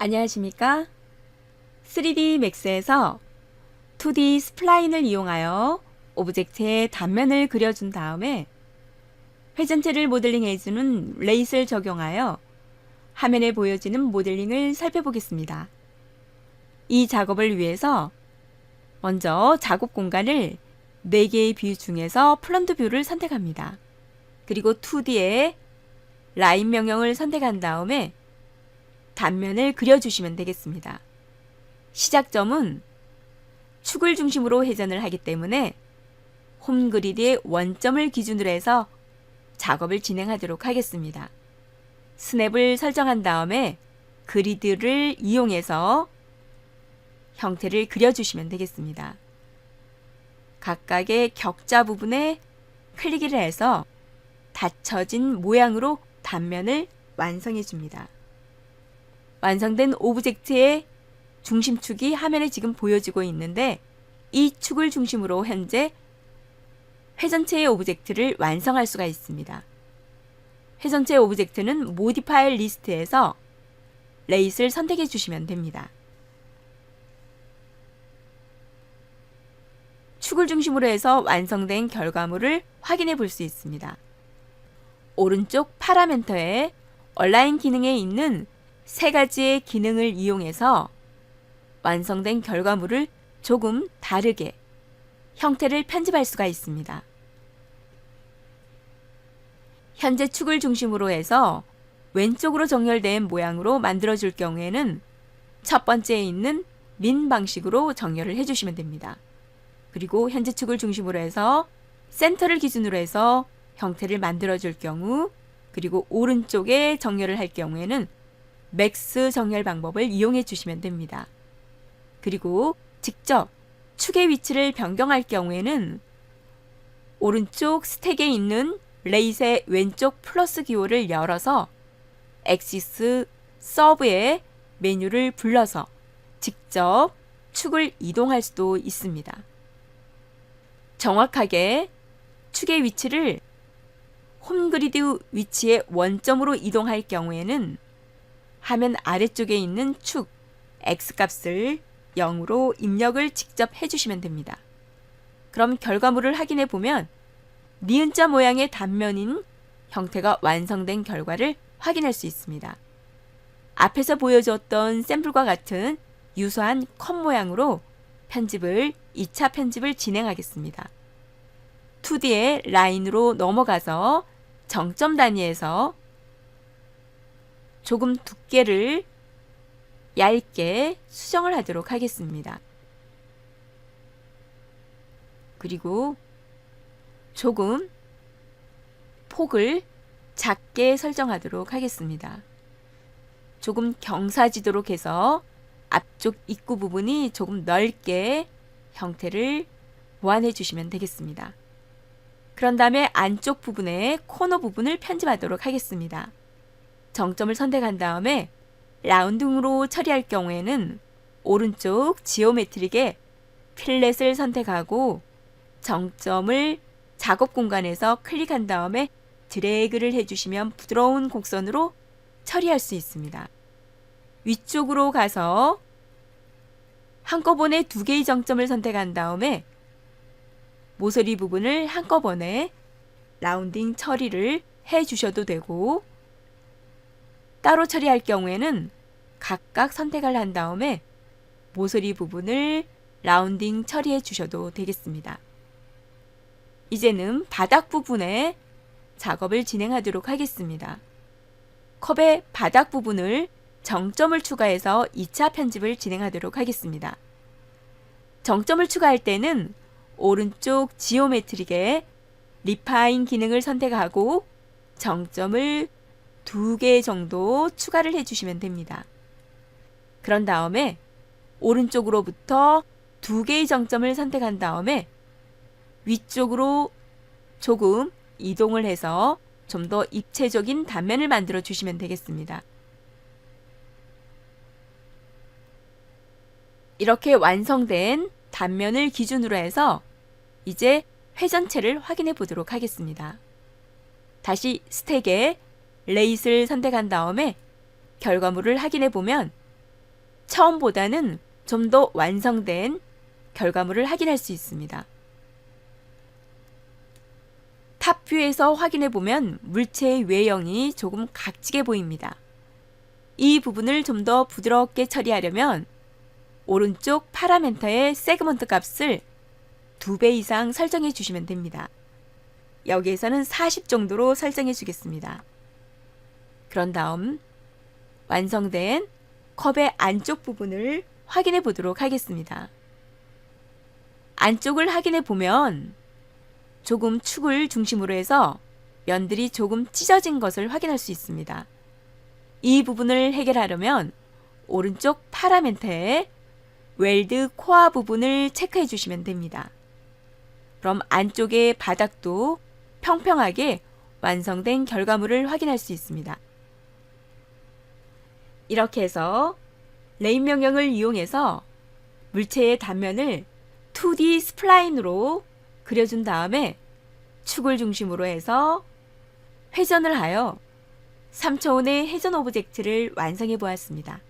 안녕하십니까? 3D 맥스에서 2D 스플라인을 이용하여 오브젝트의 단면을 그려준 다음에 회전체를 모델링해주는 레이스를 적용하여 화면에 보여지는 모델링을 살펴보겠습니다. 이 작업을 위해서 먼저 작업 공간을 4개의 뷰 중에서 플런트 뷰를 선택합니다. 그리고 2D의 라인 명령을 선택한 다음에 단면을 그려주시면 되겠습니다. 시작점은 축을 중심으로 회전을 하기 때문에 홈 그리드의 원점을 기준으로 해서 작업을 진행하도록 하겠습니다. 스냅을 설정한 다음에 그리드를 이용해서 형태를 그려주시면 되겠습니다. 각각의 격자 부분에 클릭을 해서 닫혀진 모양으로 단면을 완성해 줍니다. 완성된 오브젝트의 중심축이 화면에 지금 보여지고 있는데 이 축을 중심으로 현재 회전체의 오브젝트를 완성할 수가 있습니다. 회전체 오브젝트는 모디파일 리스트에서 레이스를 선택해 주시면 됩니다. 축을 중심으로 해서 완성된 결과물을 확인해 볼 수 있습니다. 오른쪽 파라멘터에 얼라인 기능에 있는 3가지의 기능을 이용해서 완성된 결과물을 조금 다르게 형태를 편집할 수가 있습니다. 현재 축을 중심으로 해서 왼쪽으로 정렬된 모양으로 만들어 줄 경우에는 첫 번째에 있는 민 방식으로 정렬을 해주시면 됩니다. 그리고 현재 축을 중심으로 해서 센터를 기준으로 해서 형태를 만들어 줄 경우, 그리고 오른쪽에 정렬을 할 경우에는 맥스 정렬 방법을 이용해 주시면 됩니다. 그리고 직접 축의 위치를 변경할 경우에는 오른쪽 스택에 있는 레이스의 왼쪽 플러스 기호를 열어서 엑시스 서브의 메뉴를 불러서 직접 축을 이동할 수도 있습니다. 정확하게 축의 위치를 홈 그리드 위치의 원점으로 이동할 경우에는 화면 아래쪽에 있는 축 X값을 0으로 입력을 직접 해주시면 됩니다. 그럼 결과물을 확인해 보면 니은자 모양의 단면인 형태가 완성된 결과를 확인할 수 있습니다. 앞에서 보여줬던 샘플과 같은 유사한 컷 모양으로 2차 편집을 진행하겠습니다. 2D의 라인으로 넘어가서 정점 단위에서 조금 두께를 얇게 수정을 하도록 하겠습니다. 그리고 조금 폭을 작게 설정하도록 하겠습니다. 조금 경사지도록 해서 앞쪽 입구 부분이 조금 넓게 형태를 보완해 주시면 되겠습니다. 그런 다음에 안쪽 부분에 코너 부분을 편집하도록 하겠습니다. 정점을 선택한 다음에 라운딩으로 처리할 경우에는 오른쪽 지오메트릭에 필렛을 선택하고 정점을 작업 공간에서 클릭한 다음에 드래그를 해주시면 부드러운 곡선으로 처리할 수 있습니다. 위쪽으로 가서 한꺼번에 2개의 정점을 선택한 다음에 모서리 부분을 한꺼번에 라운딩 처리를 해주셔도 되고, 따로 처리할 경우에는 각각 선택을 한 다음에 모서리 부분을 라운딩 처리해 주셔도 되겠습니다. 이제는 바닥 부분에 작업을 진행하도록 하겠습니다. 컵의 바닥 부분을 정점을 추가해서 2차 편집을 진행하도록 하겠습니다. 정점을 추가할 때는 오른쪽 지오메트릭에 리파인 기능을 선택하고 정점을 2개 정도 추가를 해주시면 됩니다. 그런 다음에 오른쪽으로부터 2개의 정점을 선택한 다음에 위쪽으로 조금 이동을 해서 좀 더 입체적인 단면을 만들어 주시면 되겠습니다. 이렇게 완성된 단면을 기준으로 해서 이제 회전체를 확인해 보도록 하겠습니다. 다시 스택에 레이스를 선택한 다음에 결과물을 확인해 보면 처음보다는 좀 더 완성된 결과물을 확인할 수 있습니다. 탑뷰에서 확인해 보면 물체의 외형이 조금 각지게 보입니다. 이 부분을 좀 더 부드럽게 처리하려면 오른쪽 파라멘터의 세그먼트 값을 2배 이상 설정해 주시면 됩니다. 여기에서는 40 정도로 설정해 주겠습니다. 그런 다음 완성된 컵의 안쪽 부분을 확인해 보도록 하겠습니다. 안쪽을 확인해 보면 조금 축을 중심으로 해서 면들이 조금 찢어진 것을 확인할 수 있습니다. 이 부분을 해결하려면 오른쪽 파라멘터의 웰드 코어 부분을 체크해 주시면 됩니다. 그럼 안쪽의 바닥도 평평하게 완성된 결과물을 확인할 수 있습니다. 이렇게 해서 레인 명령을 이용해서 물체의 단면을 2D 스플라인으로 그려준 다음에 축을 중심으로 해서 회전을 하여 3차원의 회전 오브젝트를 완성해 보았습니다.